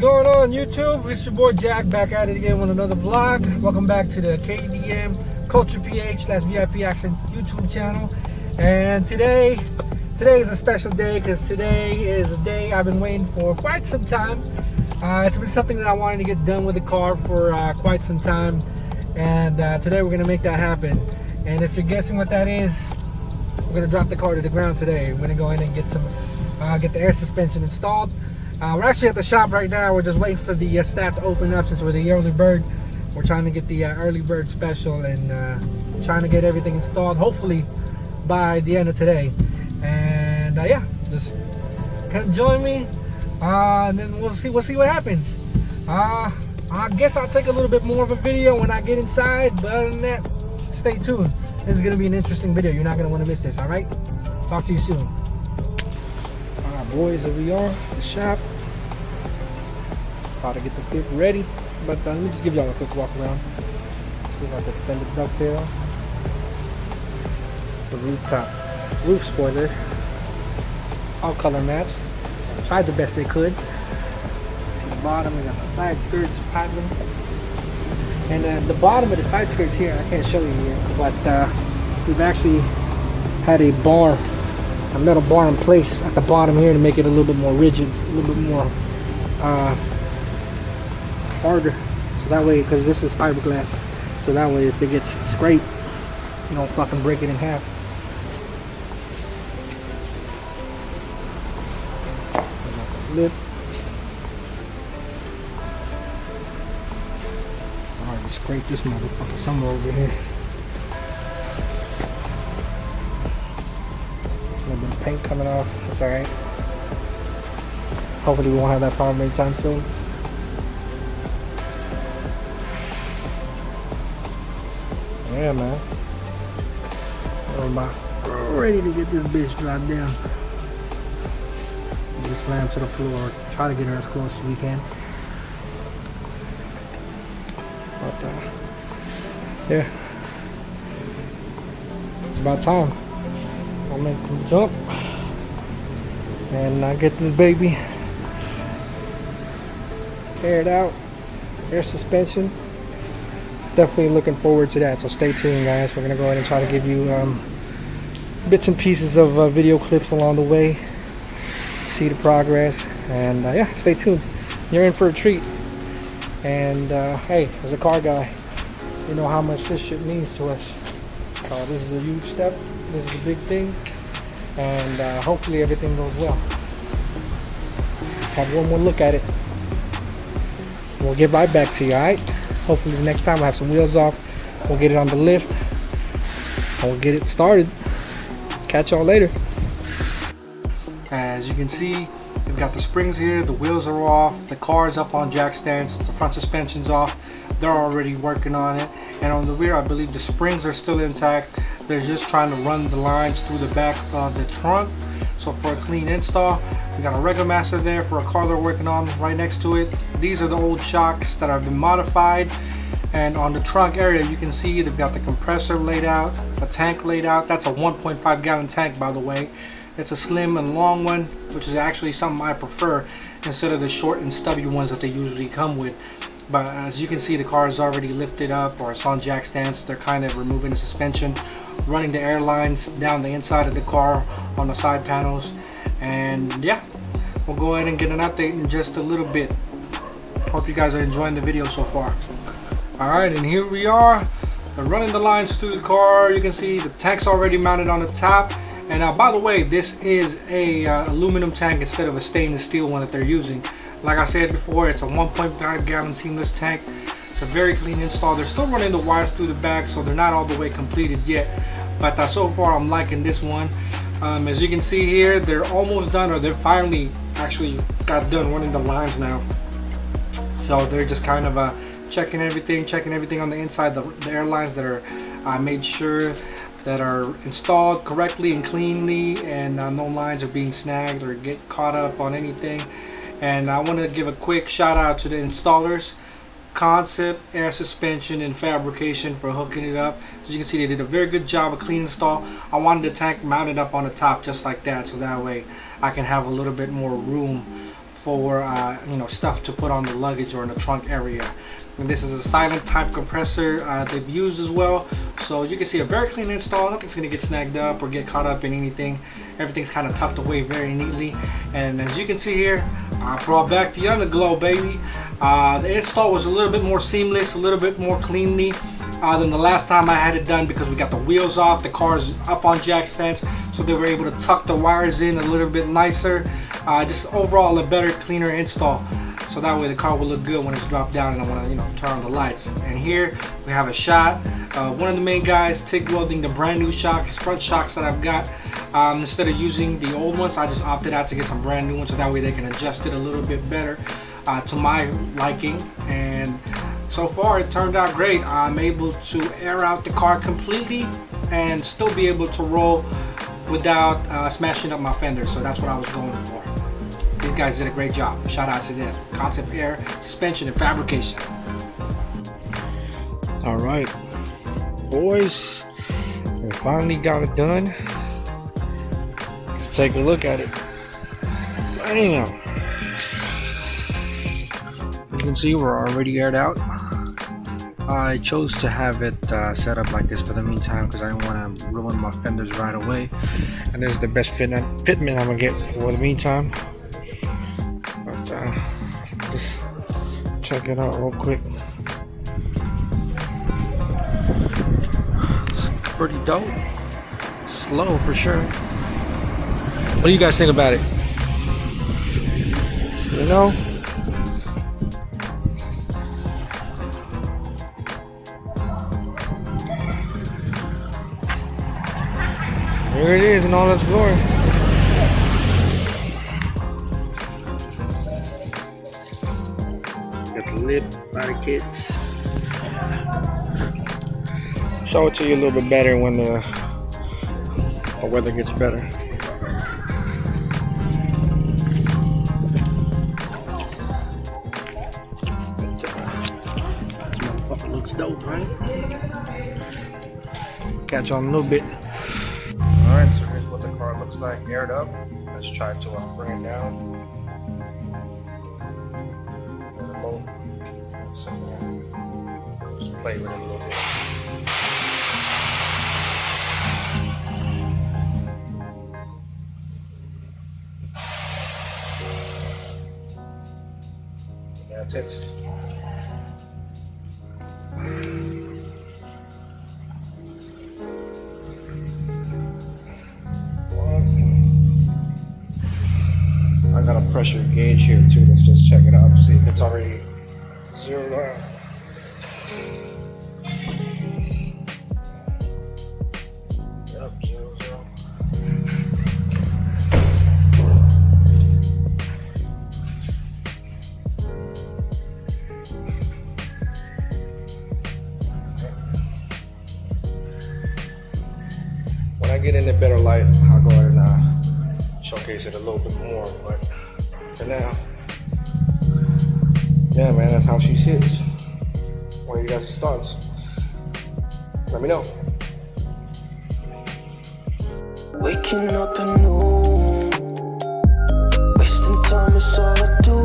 going on YouTube? It's your boy Jack back at it again with another vlog. Welcome back to the kdmculture /vipcars YouTube channel. And today is a special day because today is a day I've been waiting for quite some time. It's been something that I wanted to get done with the car for quite some time, and today we're gonna make that happen. And if you're guessing what that is, we're gonna drop the car to the ground today. We're gonna go in and get the air suspension installed. We're actually at the shop right now. We're just waiting for the staff to open up since we're the early bird. We're trying to get the early bird special and trying to get everything installed hopefully by the end of today. And yeah, just come join me and then we'll see what happens. I guess I'll take a little bit more of a video when I get inside, but other than that, stay tuned. This is gonna be an interesting video. You're not gonna want to miss this. All right, talk to you soon. All right, boys, here we are at the shop, about to get the clip ready, but let me just give y'all a quick walk around. See like the extended ducktail, the roof spoiler, all color match. Tried the best they could. See the bottom, we got the side skirts pattern, and the bottom of the side skirts here, I can't show you here, but we've actually had a metal bar in place at the bottom here to make it a little bit more rigid, a little bit more harder, so that way, because this is fiberglass, so that way if it gets scraped, you don't fucking break it in half. Lip. I already scraped this motherfucker somewhere over here. A little bit of paint coming off. That's alright. Hopefully we won't have that problem anytime soon. Yeah, man. I'm about ready to get this bitch dropped down. Just slam to the floor. Try to get her as close as we can. But yeah, it's about time. I'll make them jump and I get this baby aired out, air suspension. Definitely looking forward to that. So stay tuned, guys. We're gonna go ahead and try to give you bits and pieces of video clips along the way. See the progress, and yeah, stay tuned. You're in for a treat. And hey, as a car guy, you know how much this shit means to us. So this is a huge step. This is a big thing, and hopefully everything goes well. Have one more look at it. We'll get right back to you. All right. Hopefully the next time we'll have some wheels off. We'll get it on the lift, and we'll get it started. Catch y'all later. As you can see, we've got the springs here, the wheels are off, the car is up on jack stands, the front suspension's off. They're already working on it. And on the rear, I believe the springs are still intact. They're just trying to run the lines through the back of the trunk. So for a clean install, we got a regular master there for a car they're working on right next to it. These are the old shocks that have been modified. And on the trunk area, you can see they've got the compressor laid out, a tank laid out. That's a 1.5 gallon tank, by the way. It's a slim and long one, which is actually something I prefer instead of the short and stubby ones that they usually come with. But as you can see, the car is already lifted up, or it's on jack stands. They're kind of removing the suspension, running the air lines down the inside of the car on the side panels. And yeah, we'll go ahead and get an update in just a little bit. Hope you guys are enjoying the video so far. Alright, and here we are. They're running the lines through the car. You can see the tank's already mounted on the top. And by the way, this is a aluminum tank instead of a stainless steel one that they're using. Like I said before, it's a 1.5 gallon seamless tank. It's a very clean install. They're still running the wires through the back, so they're not all the way completed yet. But so far, I'm liking this one. As you can see here, they're almost done, or they're finally actually got done running the lines now. So they're just kind of checking everything on the inside, the air lines that are made sure that are installed correctly and cleanly, and no lines are being snagged or get caught up on anything. And I want to give a quick shout out to the installers, Concept, Air Suspension, and Fabrication, for hooking it up. As you can see, they did a very good job of clean install. I wanted the tank mounted up on the top just like that, so that way I can have a little bit more room for you know, stuff to put on the luggage or in the trunk area. And this is a silent type compressor they've used as well. So as you can see, a very clean install. Nothing's gonna get snagged up or get caught up in anything. Everything's kind of tucked away very neatly. And as you can see here, I brought back the underglow, baby. The install was a little bit more seamless, a little bit more cleanly than the last time I had it done, because we got the wheels off, the car's up on jack stands, so they were able to tuck the wires in a little bit nicer. Just overall a better, cleaner install. So that way the car will look good when it's dropped down and I want to, you know, turn on the lights. And here we have a shot. One of the main guys TIG welding the brand new shocks, front shocks that I've got. Instead of using the old ones, I just opted out to get some brand new ones, so that way they can adjust it a little bit better to my liking. And so far it turned out great. I'm able to air out the car completely and still be able to roll without smashing up my fenders. So that's what I was going for. These guys did a great job. Shout out to them. Concept Air, Suspension, and Fabrication. All right, boys, we finally got it done. Let's take a look at it. Bam! You can see we're already aired out. I chose to have it set up like this for the meantime because I didn't want to ruin my fenders right away. And this is the best fitment I'm gonna get for the meantime. But just check it out real quick. It's pretty dope. Slow for sure. What do you guys think about it? You know? There it is in all its glory. Got the lip, body kits. Show it to you a little bit better when the weather gets better. This motherfucker looks dope, right? Catch on a little bit. Alright, so here's what the car looks like aired up. Let's try to bring it down. Just play with it a little bit. That's it. I got a pressure gauge here too. Let's just check it out, see if it's already zeroed out. Yep, 0, 0. When I get in a better light, I'll go ahead and showcase it a little bit more, but for now, yeah, man, that's how she sits. What are you guys' thoughts? Let me know. Waking up anew, wasting time is all I do.